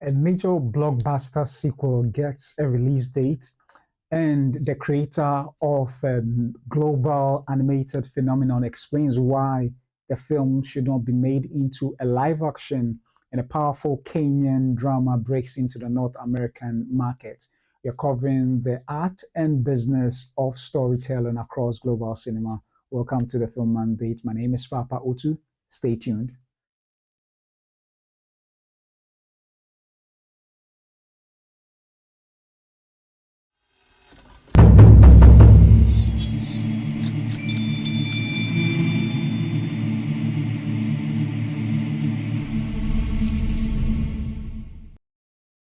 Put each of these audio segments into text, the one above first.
A major blockbuster sequel gets a release date, and the creator of global animated phenomenon explains why the film should not be made into a live action, and a powerful Kenyan drama breaks into the North American market. We're covering the art and business of storytelling across global cinema. Welcome to the Film Mandate. My name is Papa Otu. Stay tuned.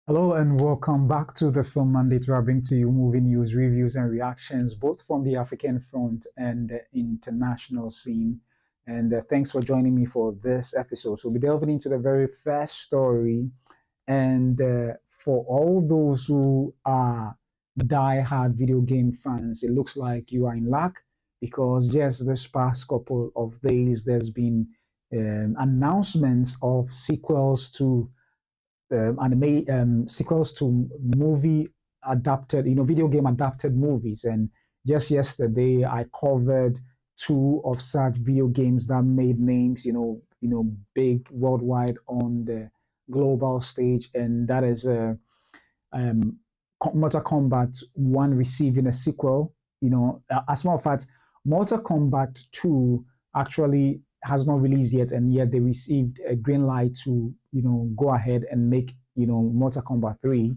Hello and welcome back to the Film Mandate, where I bring to you movie news, reviews, and reactions, both from the African front and the international scene. And thanks for joining me for this episode. So we'll be delving into the very first story. And for all those who are die-hard video game fans, it looks like you are in luck because just this past couple of days, there's been announcements of sequels to sequels to movie adapted, video game adapted movies. And just yesterday, I covered two of such video games that made names, big worldwide on the global stage, and that is um, Mortal Kombat 1 receiving a sequel. As a matter of fact, Mortal Kombat 2 actually has not released yet, and yet they received a green light to, go ahead and make, Mortal Kombat 3,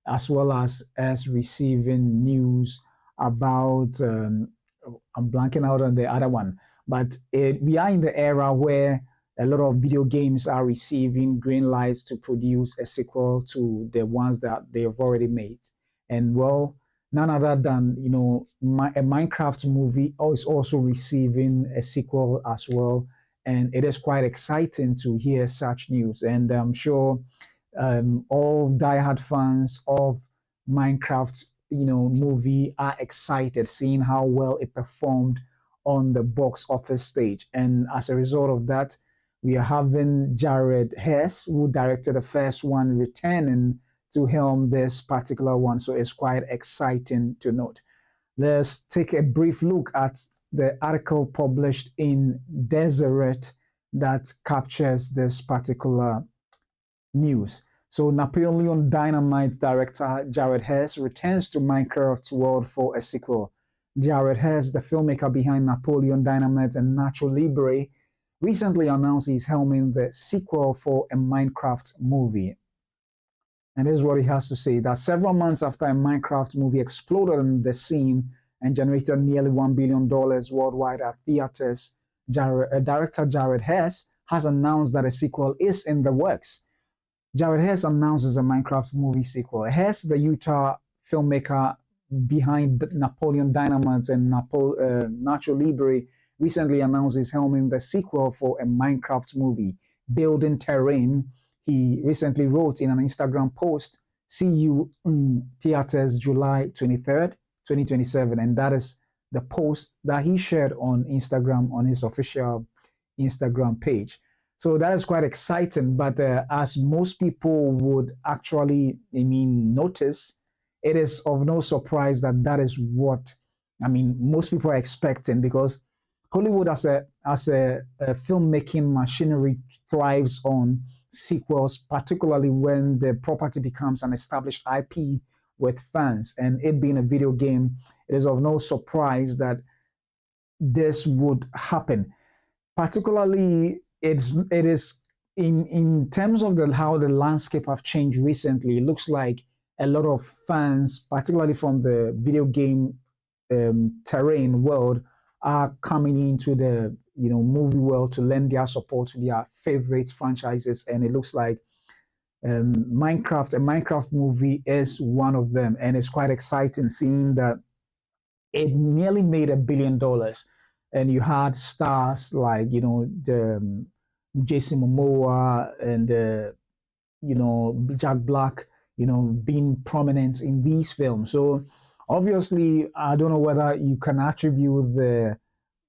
as well as receiving news about, I'm blanking out on the other one, but we are in the era where a lot of video games are receiving green lights to produce a sequel to the ones that they have already made. And well, none other than a Minecraft movie is also receiving a sequel as well, and it is quite exciting to hear such news. And I'm sure all diehard fans of Minecraft, movie are excited seeing how well it performed on the box office stage. And as a result of that, we are having Jared Hess, who directed the first one, returning to helm this particular one. So it's quite exciting to note. Let's take a brief look at the article published in Deseret that captures this particular news. So Napoleon Dynamite director Jared Hess returns to Minecraft world for a sequel. Jared Hess, the filmmaker behind Napoleon Dynamite and Nacho Libre, recently announced he's helming the sequel for a Minecraft movie. And this is what he has to say, that several months after a Minecraft movie exploded in the scene and generated nearly $1 billion worldwide at theaters, director Jared Hess has announced that a sequel is in the works. Jared Hess announces a Minecraft movie sequel. Hess, the Utah filmmaker behind Napoleon Dynamite and Nacho Libre, recently announced he's helming the sequel for a Minecraft movie, Building Terrain. He recently wrote in an Instagram post, "See you in theaters July 23rd, 2027." And that is the post that he shared on Instagram, on his official Instagram page. So that is quite exciting. But as most people would actually, notice, it is of no surprise that that is what, most people are expecting, because Hollywood as a filmmaking machinery thrives on sequels, particularly when the property becomes an established IP with fans. And it being a video game, it is of no surprise that this would happen. Particularly, it is in terms of how the landscape have changed recently. It looks like a lot of fans, particularly from the video game terrain world, are coming into the movie world to lend their support to their favorite franchises, and it looks like a Minecraft movie is one of them, and it's quite exciting seeing that it nearly made $1 billion, and you had stars like the Jason Momoa and Jack Black, being prominent in these films. So obviously, I don't know whether you can attribute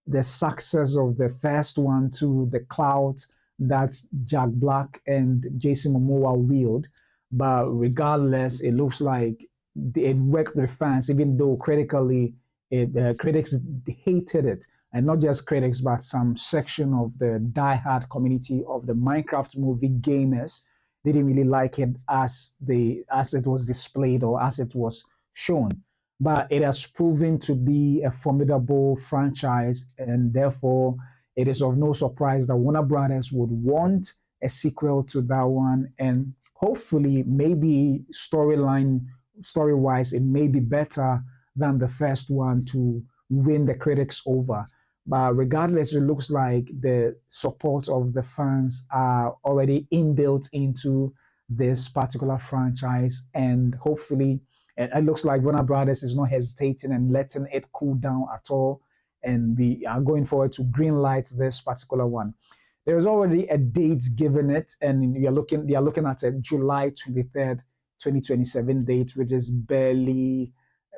the success of the first one to the clout that Jack Black and Jason Momoa wield, But regardless, it looks like it worked with fans, even though critically, critics hated it, and not just critics, but some section of the diehard community of the Minecraft movie gamers didn't really like it as it was displayed or as it was shown. But it has proven to be a formidable franchise, and therefore it is of no surprise that Warner Brothers would want a sequel to that one, and hopefully maybe story wise it may be better than the first one to win the critics over. But regardless, it looks like the support of the fans are already inbuilt into this particular franchise, and hopefully it looks like Warner Brothers is not hesitating and letting it cool down at all, and we are going forward to green light this particular one. There is already a date given it, and they are looking at a July 23rd, 2027 date, which is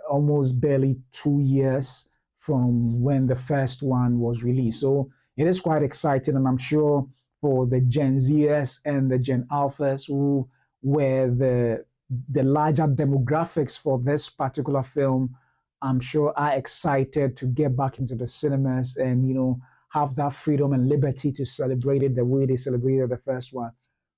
almost barely 2 years from when the first one was released. So it is quite exciting, and I'm sure for the Gen Zers and the Gen Alphas who were the larger demographics for this particular film, I'm sure are excited to get back into the cinemas and have that freedom and liberty to celebrate it the way they celebrated the first one.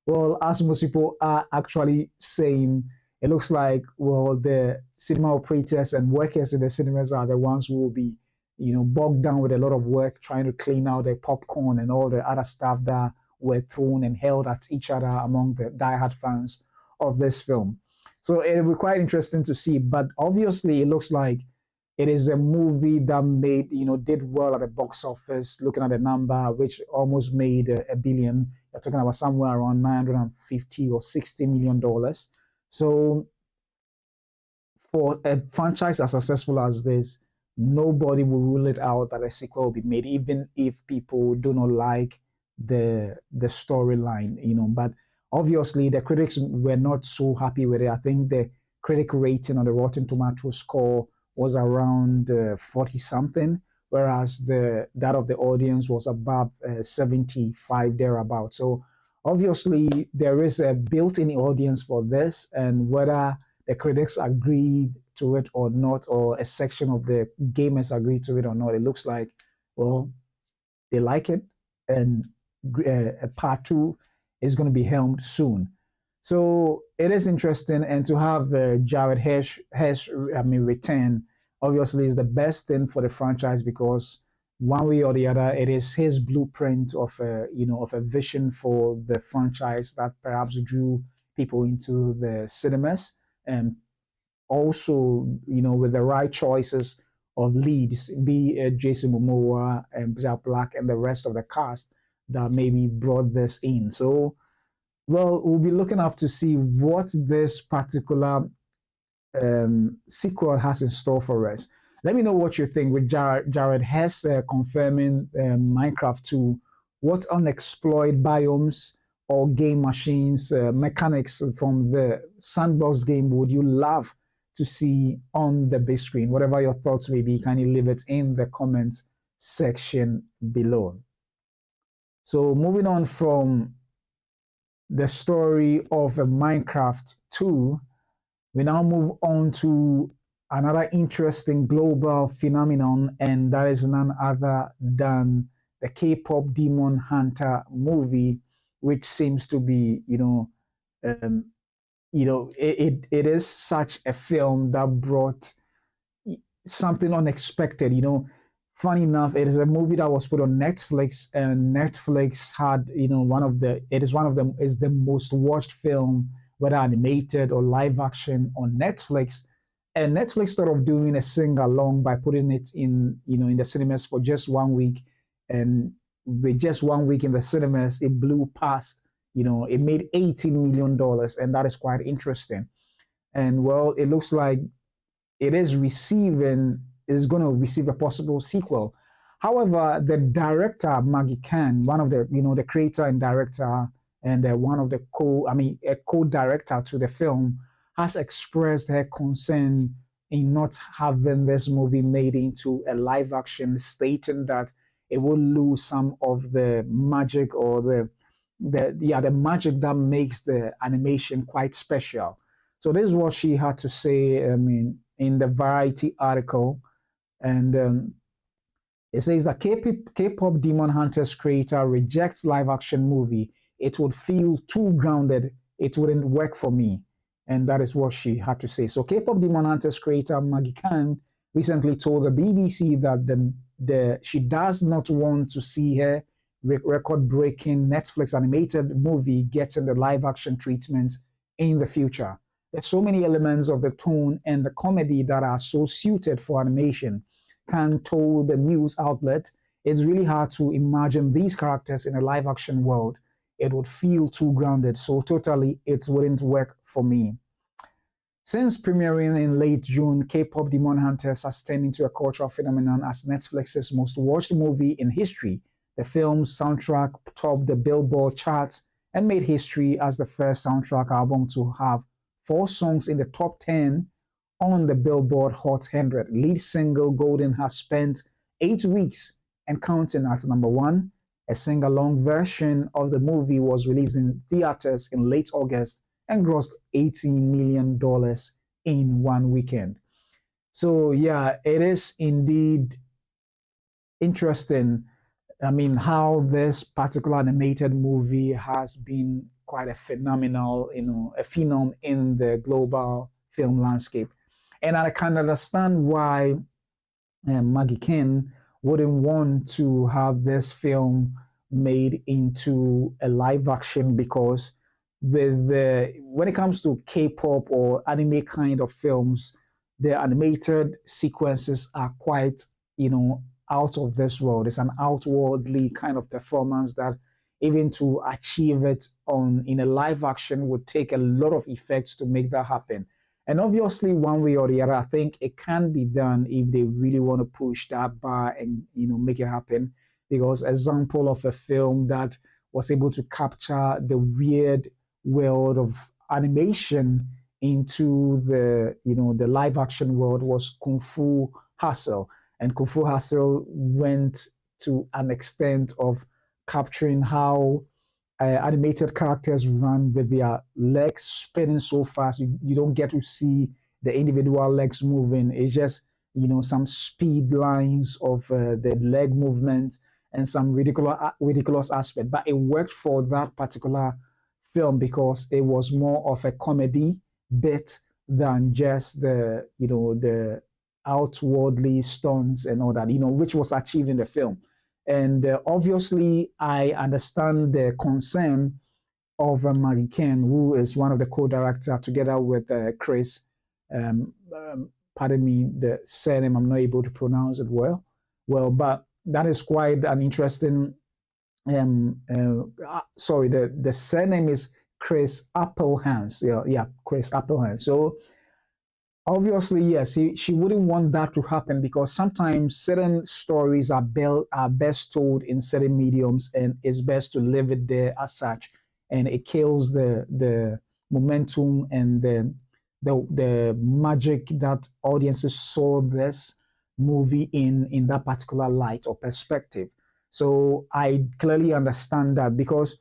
Well, as most people are actually saying, it looks like, well, the cinema operators and workers in the cinemas are the ones who will be, bogged down with a lot of work trying to clean out the popcorn and all the other stuff that were thrown and held at each other among the diehard fans of this film. So it'll be quite interesting to see. But obviously, it looks like it is a movie that did well at the box office, looking at the number, which almost made a billion. You're talking about somewhere around 950 or $60 million. So for a franchise as successful as this, nobody will rule it out that a sequel will be made, even if people do not like the storyline, But obviously, the critics were not so happy with it. I think the critic rating on the Rotten Tomato score was around 40 something, whereas that of the audience was above 75 thereabout. So obviously there is a built-in audience for this, and whether the critics agreed to it or not, or a section of the gamers agreed to it or not, it looks like, well, they like it, and part two is going to be helmed soon. So it is interesting, and to have Jared Hess, return, obviously is the best thing for the franchise, because one way or the other, it is his blueprint of a vision for the franchise that perhaps drew people into the cinemas, and also with the right choices of leads, be it Jason Momoa and Jack Black and the rest of the cast that maybe brought this in. So well, we'll be looking up to see what this particular sequel has in store for us. Let me know what you think with Jared Hess confirming Minecraft 2. What unexplored biomes or game machines, mechanics from the sandbox game would you love to see on the big screen? Whatever your thoughts may be, kindly leave it in the comments section below. So moving on from the story of Minecraft 2, we now move on to another interesting global phenomenon, and that is none other than the K-pop Demon Hunter movie, which seems to be, it is such a film that brought something unexpected. Funny enough, it is a movie that was put on Netflix, and Netflix had, is the most watched film, whether animated or live action, on Netflix. And Netflix thought of doing a sing along by putting it in the cinemas for just 1 week. And with just 1 week in the cinemas, it blew past, it made $18 million, and that is quite interesting. And well, it looks like it is going to receive a possible sequel. However, the director Maggie Kang, one of the creator and director, and one of the a co-director to the film, has expressed her concern in not having this movie made into a live action, stating that it will lose some of the magic or the magic that makes the animation quite special. So this is what she had to say. I mean, in the Variety article, and it says that K-pop Demon Hunters creator rejects live action movie. It would feel too grounded. It wouldn't work for me. And that is what she had to say. So K-pop Demon Hunters creator Maggie Kang recently told the BBC that she does not want to see her record-breaking Netflix animated movie getting the live action treatment in the future. There's so many elements of the tone and the comedy that are so suited for animation. Kang told the news outlet, it's really hard to imagine these characters in a live action world. It would feel too grounded, so totally it wouldn't work for me. Since premiering in late June, K-pop Demon Hunters has turned into a cultural phenomenon as Netflix's most watched movie in history. The film's soundtrack topped the Billboard charts and made history as the first soundtrack album to have 4 songs in the top 10 on the Billboard Hot 100. Lead single Golden has spent 8 weeks and counting at number 1. A sing-along version of the movie was released in theaters in late August and grossed $18 million in one weekend. So yeah, it is indeed interesting. I mean, how this particular animated movie has been quite a phenomenal, a phenom in the global film landscape. And I can understand why Maggie Kang wouldn't want to have this film made into a live action, because when it comes to K-pop or anime kind of films, the animated sequences are quite, out of this world. It's an outwardly kind of performance that even to achieve it in a live action would take a lot of effects to make that happen. And obviously, one way or the other, I think it can be done if they really want to push that bar and make it happen. Because example of a film that was able to capture the weird world of animation into the live action world was Kung Fu Hustle. And Kung Fu Hustle went to an extent of capturing how animated characters run with their legs spinning so fast. You don't get to see the individual legs moving. It's just, some speed lines of the leg movement and some ridiculous aspect. But it worked for that particular film because it was more of a comedy bit than just the outwardly stunts and all that, which was achieved in the film. And obviously, I understand the concern of Maggie Kang, who is one of the co-directors, together with Chris. Pardon me, the surname, I'm not able to pronounce it well. But that is quite an interesting. Sorry, the surname is Chris Applehans. Yeah, Chris Applehans. So obviously, yes, she wouldn't want that to happen because sometimes certain stories are best told in certain mediums, and it's best to leave it there as such, and it kills the momentum and the magic that audiences saw this movie in that particular light or perspective. So I clearly understand that because,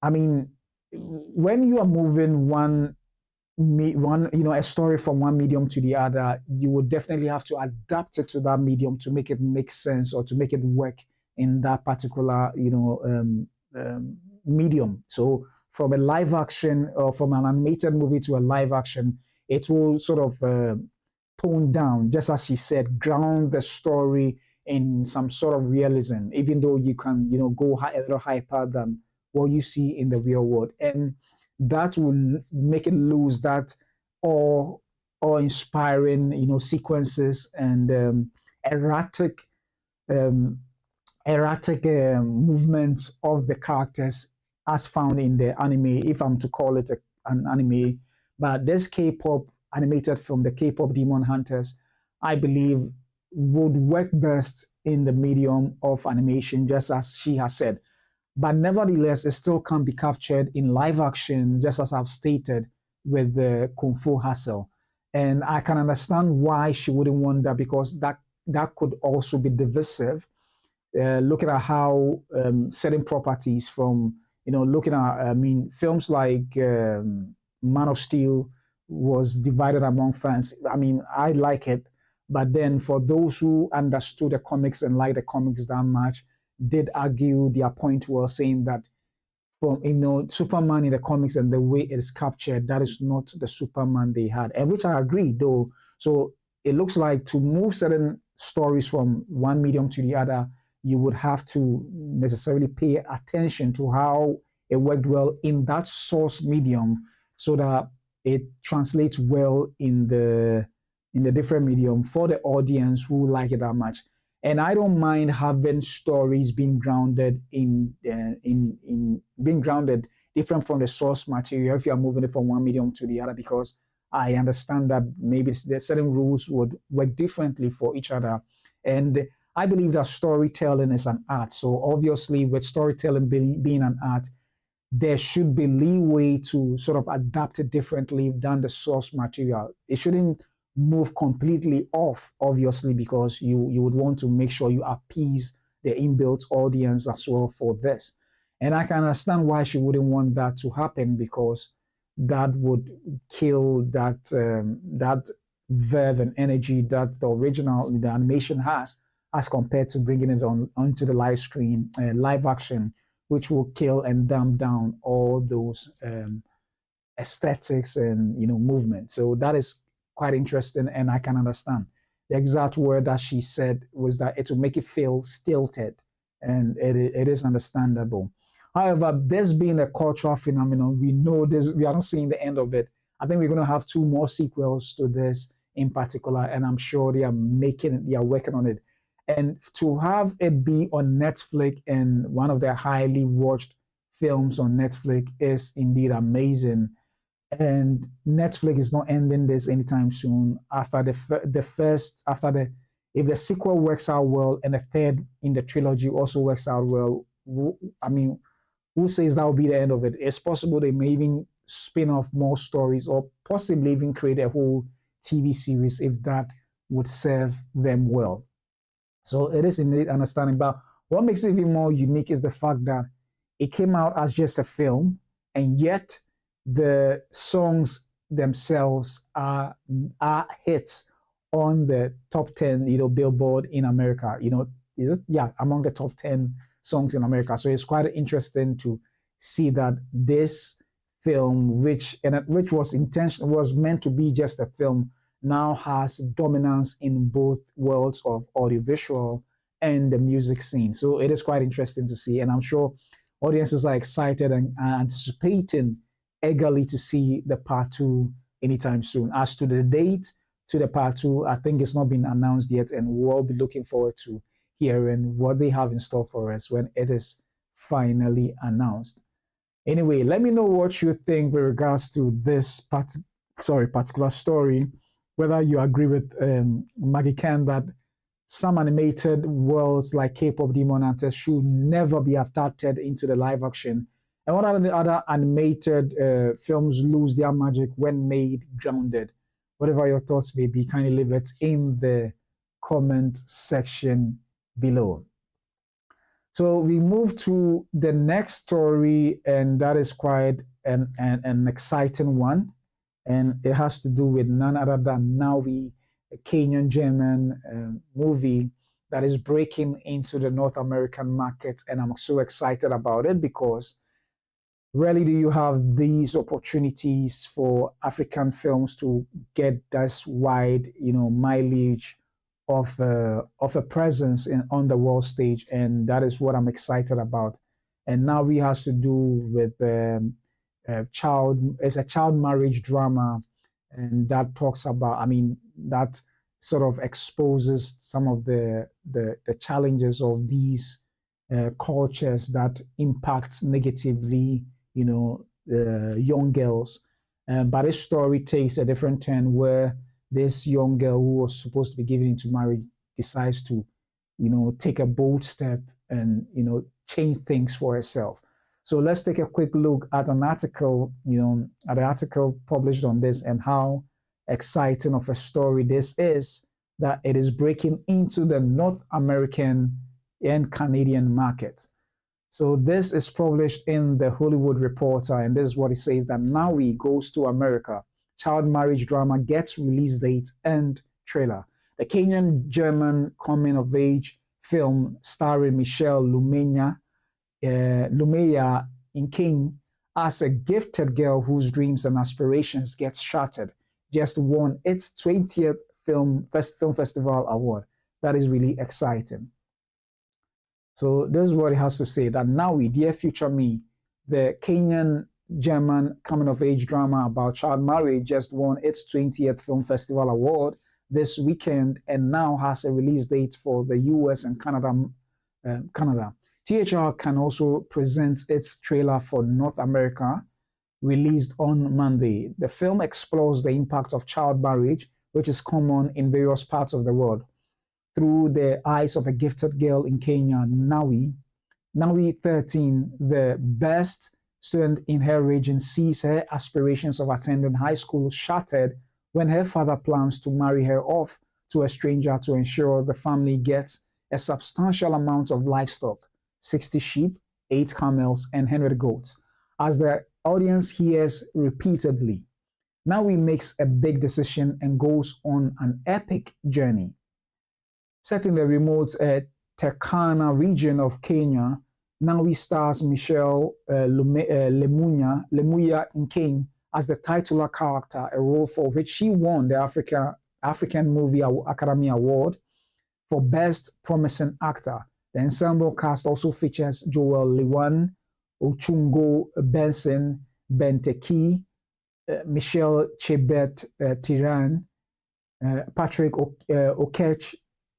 I mean, when you are moving a story from one medium to the other, you would definitely have to adapt it to that medium to make it make sense or to make it work in that particular medium. So from a live action or from an animated movie to a live action, it will sort of tone down, just as she said, ground the story in some sort of realism, even though you can go a little hyper than what you see in the real world. And that will make it lose that awe-inspiring, sequences and erratic, movements of the characters as found in the anime, if I'm to call it an anime. But this K-pop animated film, the K-pop Demon Hunters, I believe would work best in the medium of animation, just as she has said. But nevertheless, it still can be captured in live action, just as I've stated with the Kung Fu Hustle. And I can understand why she wouldn't want that, because that could also be divisive. Looking at how certain properties from looking at, I mean, films like Man of Steel was divided among fans. I mean, I like it, but then for those who understood the comics and liked the comics that much, did argue their point was saying that from Superman in the comics and the way it is captured, that is not the Superman they had, and which I agree though. So it looks like to move certain stories from one medium to the other, you would have to necessarily pay attention to how it worked well in that source medium, so that it translates well in the different medium for the audience who like it that much. And I don't mind having stories being grounded in being grounded different from the source material if you are moving it from one medium to the other, because I understand that maybe the certain rules would work differently for each other. And I believe that storytelling is an art. So obviously, with storytelling being an art, there should be leeway to sort of adapt it differently than the source material. It shouldn't move completely off, obviously, because you would want to make sure you appease the inbuilt audience as well for this. And I can understand why she wouldn't want that to happen, because that would kill that verve and energy that the animation has, as compared to bringing it on onto the live screen, live action, which will kill and dumb down all those aesthetics and movement. So that is quite interesting, and I can understand. The exact word that she said was that it will make it feel stilted, and it is understandable. However, this being a cultural phenomenon, we know this. We are not seeing the end of it. I think we're going to have two more sequels to this in particular, and I'm sure they are working on it. And to have it be on Netflix and one of their highly watched films on Netflix is indeed amazing. And Netflix is not ending this anytime soon. After the first, after the if the sequel works out well and the third in the trilogy also works out well, I mean, who says that will be the end of it? It's possible they may even spin off more stories, or possibly even create a whole TV series if that would serve them well. So it is indeed understanding. But what makes it even more unique is the fact that it came out as just a film, and yet the songs themselves are hits on the top 10, Billboard in America. Is it? Yeah, among the top 10 songs in America. So it's quite interesting to see that this film, which was meant to be just a film, now has dominance in both worlds of audiovisual and the music scene. So it is quite interesting to see, and I'm sure audiences are excited and anticipating eagerly to see the part two anytime soon. As to the date to the part two, I think it's not been announced yet, and we'll be looking forward to hearing what they have in store for us when it is finally announced. Anyway, let me know what you think with regards to this particular story, whether you agree with Maggie Kang that some animated worlds like K-pop Demon Hunters should never be adapted into the live action, and what other animated films lose their magic when made grounded. Whatever your thoughts may be, kindly leave it in the comment section below. So we move to the next story, and that is quite an exciting one. And it has to do with none other than Nawi, a Kenyan German movie that is breaking into the North American market. And I'm so excited about it, because rarely do you have these opportunities for African films to get this wide, mileage of a presence on the world stage, and that is what I'm excited about. And now we has to do with it's a child marriage drama, and that talks about, I mean, that sort of exposes some of the challenges of these cultures that impact negatively, young girls. But this story takes a different turn, where this young girl who was supposed to be given into marriage decides to, take a bold step and, change things for herself. So let's take a quick look at an article, at the article published on this, and how exciting of a story this is, that it is breaking into the North American and Canadian market. So this is published in the Hollywood Reporter, and this is what it says: that Nawi goes to America. Child marriage drama gets release date and trailer. The Kenyan German coming of age film starring Michelle Lumeya in King as a gifted girl whose dreams and aspirations get shattered, just won its 20th film festival award. That is really exciting. So this is what it has to say: that Nawi, Dear Future Me, the Kenyan German coming of age drama about child marriage, just won its 20th Film Festival Award this weekend and now has a release date for the US and Canada. THR can also present its trailer for North America, released on Monday. The film explores the impact of child marriage, which is common in various parts of the world, through the eyes of a gifted girl in Kenya, Nawi 13, the best student in her region, sees her aspirations of attending high school shattered when her father plans to marry her off to a stranger to ensure the family gets a substantial amount of livestock: 60 sheep, 8 camels, and 100 goats. As the audience hears repeatedly, Nawi makes a big decision and goes on an epic journey. Set in the remote Turkana region of Kenya, Nawi stars Michelle Lemuya King as the titular character, a role for which she won the African Movie Academy Award for Best Promising Actor. The ensemble cast also features Joel Lewan, Ochungo Benson, Benteke, Michelle Chebet Tiran, Patrick Okech,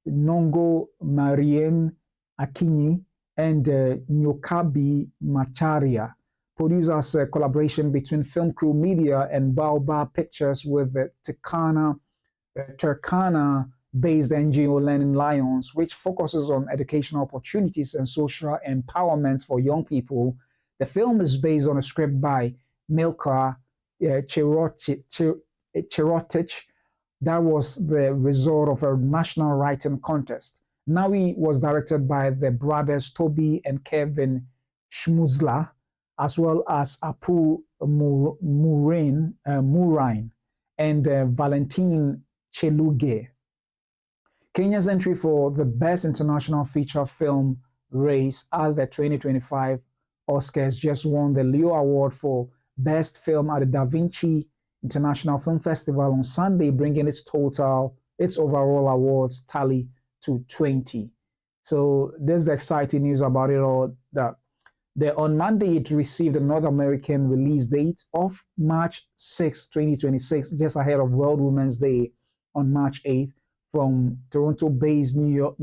Nongo Marien Akinyi, and Nyokabi Macharia. Producers collaboration between Film Crew Media and Baobab Pictures with the Turkana-based NGO Learning Lions, which focuses on educational opportunities and social empowerment for young people. The film is based on a script by Milka Chirotich that was the result of a national writing contest. Nawi was directed by the brothers Toby and Kevin Schmuzler, as well as Apu Murine and Valentin Cheluge. Kenya's entry for the Best International Feature Film race at the 2025 Oscars just won the Leo Award for Best Film at the Da Vinci International Film Festival on Sunday, bringing its overall awards tally to 20. So this is the exciting news about it all. That on Monday it received a North American release date of March 6, 2026, just ahead of World Women's Day on March 8th, from Toronto-based New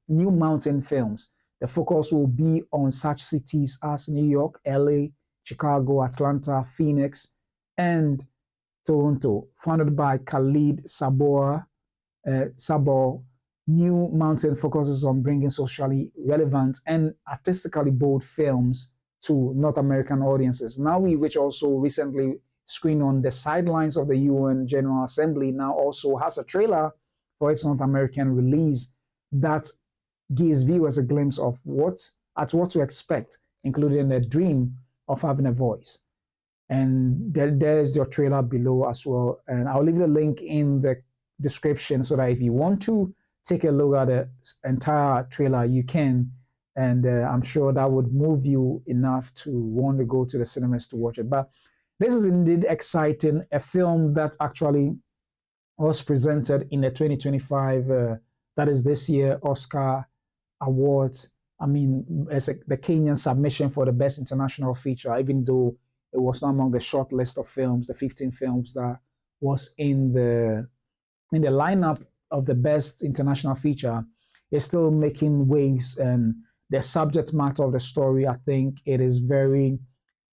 Mountain Films. The focus will be on such cities as New York, LA, Chicago, Atlanta, Phoenix, and Toronto. Founded by Khalid Sabor, New Mountain focuses on bringing socially relevant and artistically bold films to North American audiences. Nawi, which also recently screened on the sidelines of the UN General Assembly, now also has a trailer for its North American release that gives viewers a glimpse of what to expect, including a dream of having a voice. And there's your trailer below as well. And I'll leave the link in the description so that if you want to take a look at the entire trailer, you can. And I'm sure that would move you enough to want to go to the cinemas to watch it. But this is indeed exciting, a film that actually was presented in the 2025, that is this year, Oscar Awards. I mean, as the Kenyan submission for the Best International Feature, even though it was not among the short list of films, the 15 films that was in the lineup of the Best International Feature, is still making waves. And the subject matter of the story, I think it is very,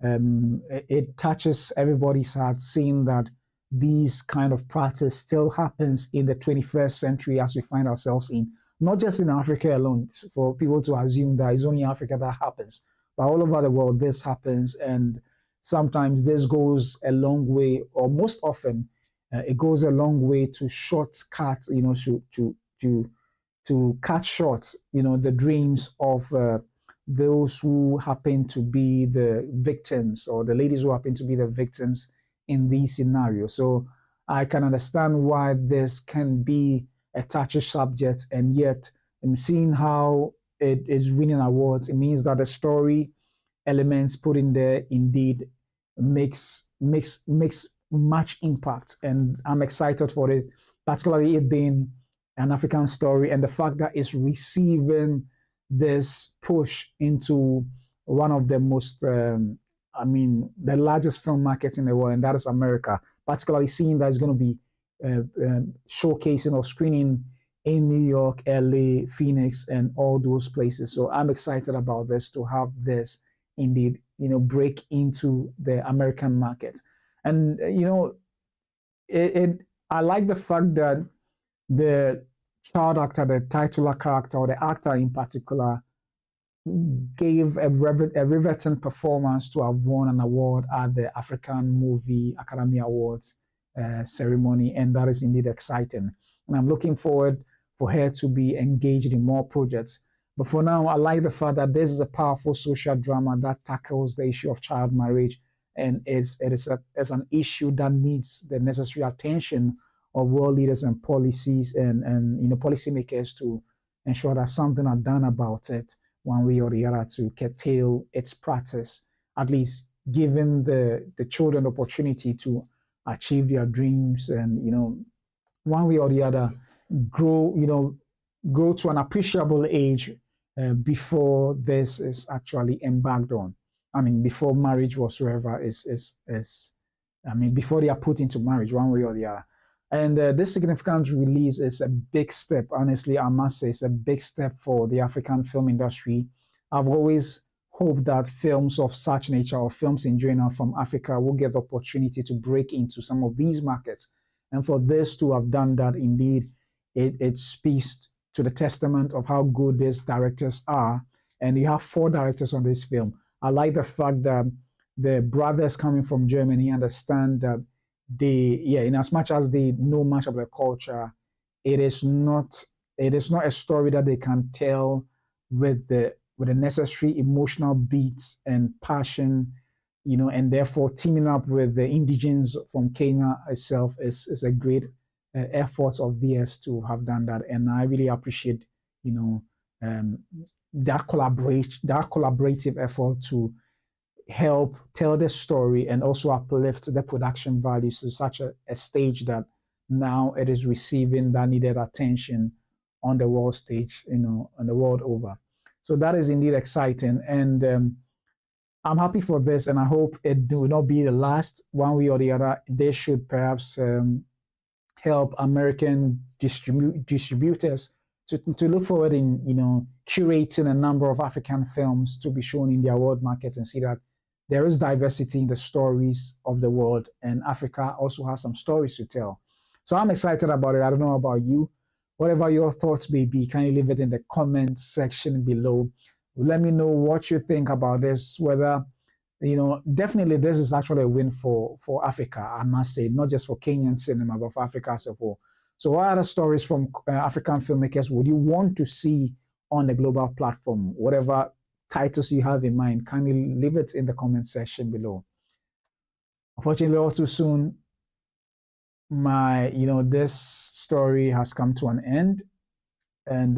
it touches everybody's heart, seeing that these kind of practice still happens in the 21st century as we find ourselves in, not just in Africa alone, for people to assume that it's only Africa that happens, but all over the world this happens. And sometimes this goes a long way, or most often it goes a long way to shortcut, to cut short, the dreams of those who happen to be the victims or the ladies who happen to be the victims in these scenarios. So I can understand why this can be a touchy subject, and yet I'm seeing how it is winning awards. It means that the story elements put in there indeed makes much impact, and I'm excited for it, particularly it being an African story and the fact that it's receiving this push into one of the most the largest film market in the world, and that is America, particularly seeing that it's going to be showcasing or screening in New York, LA, Phoenix, and all those places. So I'm excited about this, to have this indeed, break into the American market. And I like the fact that the child actor, the titular character, or the actor in particular, gave a riveting performance to have won an award at the African Movie Academy Awards ceremony, and that is indeed exciting. And I'm looking forward for her to be engaged in more projects. But for now, I like the fact that this is a powerful social drama that tackles the issue of child marriage, and it's an issue that needs the necessary attention of world leaders and policies and policymakers to ensure that something are done about it one way or the other, to curtail its practice, at least giving the children opportunity to achieve their dreams, and one way or the other grow to an appreciable age before this is actually embarked on. I mean, before marriage whatsoever is before they are put into marriage, one way or the other. And this significant release is a big step. Honestly, I must say, it's a big step for the African film industry. I've always hoped that films of such nature, or films in general from Africa, will get the opportunity to break into some of these markets. And for this to have done that, indeed, it speaks to the testament of how good these directors are. And you have 4 directors on this film. I like the fact that the brothers coming from Germany understand that in as much as they know much of the culture, it is not a story that they can tell with the necessary emotional beats and passion, and therefore teaming up with the indigenes from Kenya itself is a great effort of theirs to have done that. And I really appreciate, that collaborative effort to help tell the story and also uplift the production values to such a stage that now it is receiving that needed attention on the world stage, on the world over. So that is indeed exciting. And I'm happy for this, and I hope it will not be the last. One way or the other, they should perhaps help American distributors to look forward in, curating a number of African films to be shown in their world market, and see that there is diversity in the stories of the world, and Africa also has some stories to tell. So I'm excited about it. I don't know about you. Whatever your thoughts may be, can you leave it in the comment section below? Let me know what you think about this, whether, definitely this is actually a win for Africa, I must say, not just for Kenyan cinema, but for Africa as a whole. So what other stories from African filmmakers would you want to see on the global platform? Whatever titles you have in mind, kindly leave it in the comment section below. Unfortunately, all too soon, this story has come to an end. And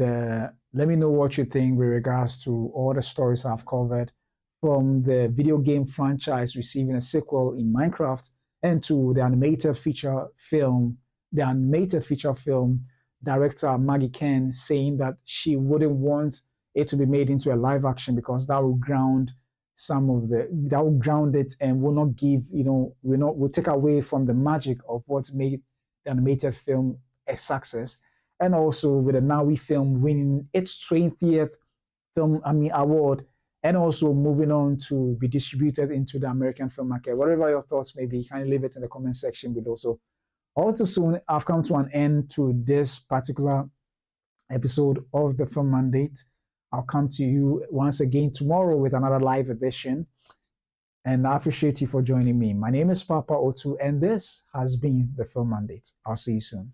let me know what you think with regards to all the stories I've covered, from the video game franchise receiving a sequel in Minecraft, and to the animated feature film director Maggie Kang saying that she wouldn't want it to be made into a live action because that will ground it and will not give, will take away from the magic of what made the animated film a success. And also with the Nawi film winning its 20th award, and also moving on to be distributed into the American film market. Whatever your thoughts may be, can you leave it in the comment section below. So all too soon, I've come to an end to this particular episode of the Film Mandate. I'll come to you once again tomorrow with another live edition. And I appreciate you for joining me. My name is Papa Otu, and this has been the Film Mandate. I'll see you soon.